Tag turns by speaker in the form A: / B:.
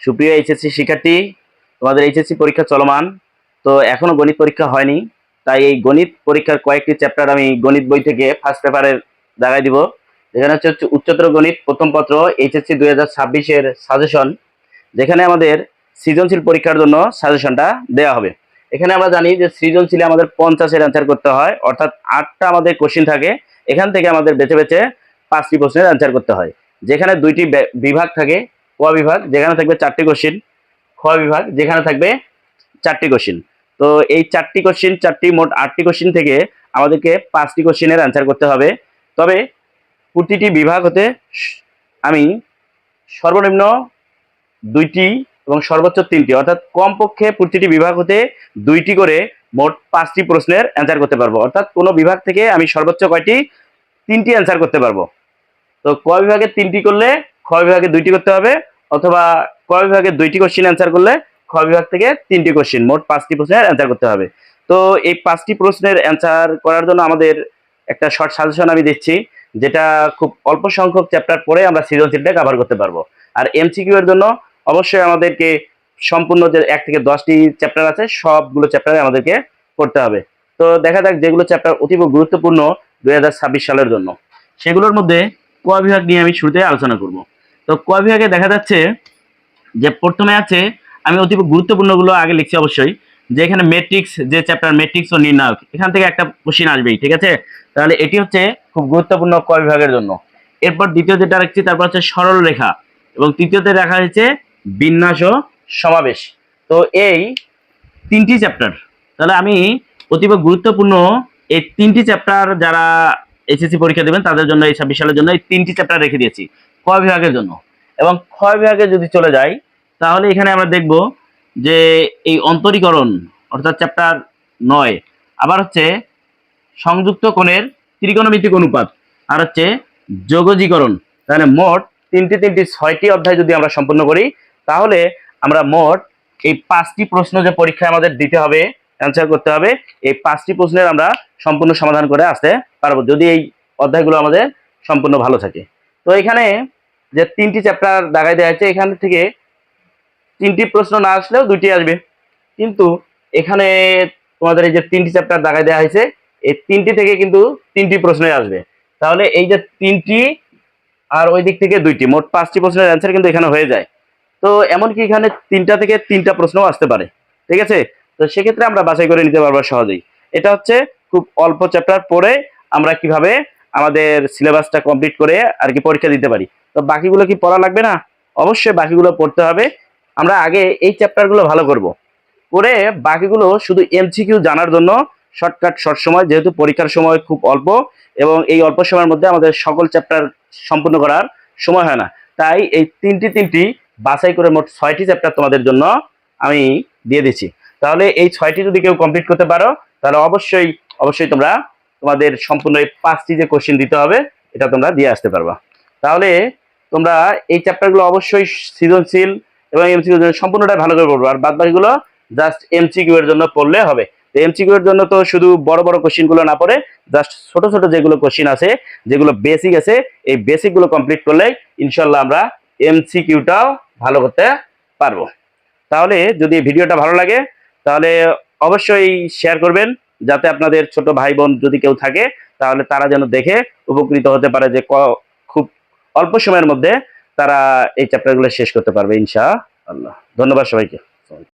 A: সুপ্রিয় এইচএসসি শিক্ষার্থী, তোমাদের এইচএসসি পরীক্ষা চলমান। তো এখনো গণিত পরীক্ষা হয়নি, তাই এই গণিত পরীক্ষার কয়েকটি চ্যাপ্টার আমি গণিত বই থেকে ফার্স্ট পেপারের দাগাই দিব। এখানে হচ্ছে উচ্চতর গণিত প্রথম পত্র এইচএসসি 2026-এর সাজেশন, যেখানে আমাদের সৃজনশীল পরীক্ষার জন্য সাজেশনটা দেওয়া হবে। এখানে আমরা জানি যে সৃজনশীলে আমাদের 50-এর অ্যান্সার করতে হয়, অর্থাৎ 8টা আমাদের কোশ্চিন থাকে। এখান থেকে আমাদের বেছে বেছে 5টি প্রশ্নের অ্যান্সার করতে হয়, যেখানে 2টি বিভাগ থাকে। ক বিভাগ যেখানে থাকবে 4টি কোশ্চিন, খ বিভাগ যেখানে থাকবে 4টি কোশ্চিন। তো এই 4টি কোশ্চিন, 4টি মোট 8টি কোশ্চিন থেকে আমাদেরকে 5টি কোশ্চিনের অ্যান্সার করতে হবে। তবে প্রতিটি বিভাগ হতে আমি সর্বনিম্ন 2টি এবং সর্বোচ্চ 3টি, অর্থাৎ কমপক্ষে প্রতিটি বিভাগ হতে 2টি করে মোট 5টি প্রশ্নের অ্যান্সার করতে পারবো। অর্থাৎ কোনো বিভাগ থেকে আমি সর্বোচ্চ কয়টি? 3টি অ্যান্সার করতে পারবো। তো ক বিভাগে 3টি করলে খ বিভাগে 2টি করতে হবে, অথবা ক বিভাগে 2টি কোশ্চিন অ্যান্সার করলে খ বিভাগ থেকে 3টি কোশ্চিন, মোট 5টি প্রশ্নের অ্যান্সার করতে হবে। তো এই 5টি প্রশ্নের অ্যান্সার করার জন্য আমাদের একটা শর্ট সাজেশন আমি দিচ্ছি, যেটা খুব অল্প সংখ্যক চ্যাপ্টার পড়ে আমরা সৃজনশীলটা কভার করতে পারবো। আর এমসিকিউ এর জন্য অবশ্যই আমাদেরকে সম্পূর্ণ যে 1 থেকে 10টি চ্যাপ্টার আছে, সবগুলো চ্যাপ্টারে আমাদেরকে পড়তে হবে। তো দেখা যাক যেগুলো চ্যাপ্টার অতীব গুরুত্বপূর্ণ 2026 সালের জন্য, সেগুলোর মধ্যে ক বিভাগ নিয়ে আমি শুরুতে আলোচনা করব। তো ক বিভাগে দেখা যাচ্ছে যে প্রথমে আছে, আমি অতীব গুরুত্বপূর্ণগুলো আগে লিখছি অবশ্যই, যে এখানে ম্যাট্রিক্স, যে চ্যাপ্টার ম্যাট্রিক্স ও নির্ণায়ক, এখান থেকে একটা কোশ্চিন আসবেই, ঠিক আছে? তাহলে এটি হচ্ছে খুব গুরুত্বপূর্ণ ক বিভাগের জন্য। এরপর দ্বিতীয় যেটা রাখছি, তারপর হচ্ছে সরল রেখা, এবং তৃতীয়তে রাখা হয়েছে বিন্যাস ও সমাবেশ। তো এই 3টি চ্যাপ্টার, তাহলে আমি অতীব গুরুত্বপূর্ণ এই 3টি চ্যাপ্টার যারা এইচএসসি পরীক্ষা দেবেন তাদের জন্য, এই 26 সালের জন্য এই 3টি চ্যাপ্টার রেখে দিয়েছি ক বিভাগের জন্য। এবং খ বিভাগে যদি চলে যাই, তাহলে এখানে আমরা দেখব যে এই অন্তরীকরণ, অর্থাৎ চ্যাপ্টার 9, আবার হচ্ছে সংযুক্ত কোণের ত্রিকোণমিতিক অনুপাত, আর হচ্ছে যোগজীকরণ। তাহলে মোট 3টি 6টি অধ্যায় যদি আমরা সম্পূর্ণ করি, তাহলে আমরা মোট এই 5টি প্রশ্ন যে পরীক্ষায় আমাদের দিতে হবে, অ্যান্সার করতে হবে, এই 5টি প্রশ্নের আমরা সম্পূর্ণ সমাধান করে আসতে পারবো, যদি এই অধ্যায়গুলো আমাদের সম্পূর্ণ ভালো থাকে। তো এখানে যে 3টি চ্যাপ্টার দাগাই দেওয়া আছে, এখান থেকে 3টি প্রশ্ন না আসলেও 2টি আসবে, কিন্তু এখানে তোমাদের এই যে 3টি চ্যাপ্টার দাগাই দেওয়া হয়েছে, এই 3টি থেকে কিন্তু 3টি প্রশ্নই আসবে। তাহলে এই যে 3টি আর ওই দিক থেকে 2টি, মোট 5টি প্রশ্নের অ্যান্সার কিন্তু এখানে হয়ে যায়। তো এমনকি এখানে 3টা থেকে 3টা প্রশ্নও আসতে পারে, ঠিক আছে? তো সেক্ষেত্রে আমরা বাছাই করে নিতে পারবো সহজেই। এটা হচ্ছে খুব অল্প চ্যাপ্টার পড়ে আমরা কিভাবে আমাদের সিলেবাসটা কমপ্লিট করে আর কি পরীক্ষা দিতে পারি। তো বাকিগুলো কি পড়া লাগবে না? অবশ্যই বাকিগুলো পড়তে হবে। আমরা আগে এই চ্যাপ্টারগুলো ভালো করব, করে বাকিগুলো শুধু এমসিকিউ জানার জন্য শর্টকাট, শর্ট সময়, যেহেতু পরীক্ষার সময় খুব অল্প, এবং এই অল্প সময়ের মধ্যে আমাদের সকল চ্যাপ্টার সম্পূর্ণ করার সময় হয় না, তাই এই 3টি বাছাই করে মোট 6টি চ্যাপ্টার তোমাদের জন্য আমি দিয়ে দিচ্ছি। তাহলে এই 6টি যদি কেউ কমপ্লিট করতে পারো, তাহলে অবশ্যই অবশ্যই তোমরা তোমাদের সম্পূর্ণ এই 5টি যে কোশ্চিন দিতে হবে, এটা তোমরা দিয়ে আসতে পারবা। তাহলে তোমরা এই চ্যাপ্টারগুলো অবশ্যই সৃজনশীল এবং এমসিকিউ সম্পূর্ণটাই ভালো করে পড়বো, আর বাদ বাকিগুলো জাস্ট এমসিকিউ এর জন্য পড়লে হবে। তো এমসিকিউ এর জন্য তো শুধু বড় বড় কোশ্চিন গুলো না পড়ে জাস্ট ছোট ছোট যেগুলো কোশ্চিন আছে, যেগুলো বেসিক আছে, এই বেসিক গুলো কমপ্লিট করলে ইনশাল্লাহ আমরা এমসিকিউটাও ভালো করতে পারবো। তাহলে যদি ভিডিওটা ভালো লাগে, তাহলে অবশ্যই শেয়ার করবেন, যাতে আপনাদের ছোট ভাই বোন যদি কেউ থাকে, তাহলে তারা যেন দেখে উপকৃত হতে পারে, যে খুব অল্প সময়ের মধ্যে তারা এই চ্যাপ্টারগুলো শেষ করতে পারবে ইনশাআল্লাহ। ধন্যবাদ সবাইকে।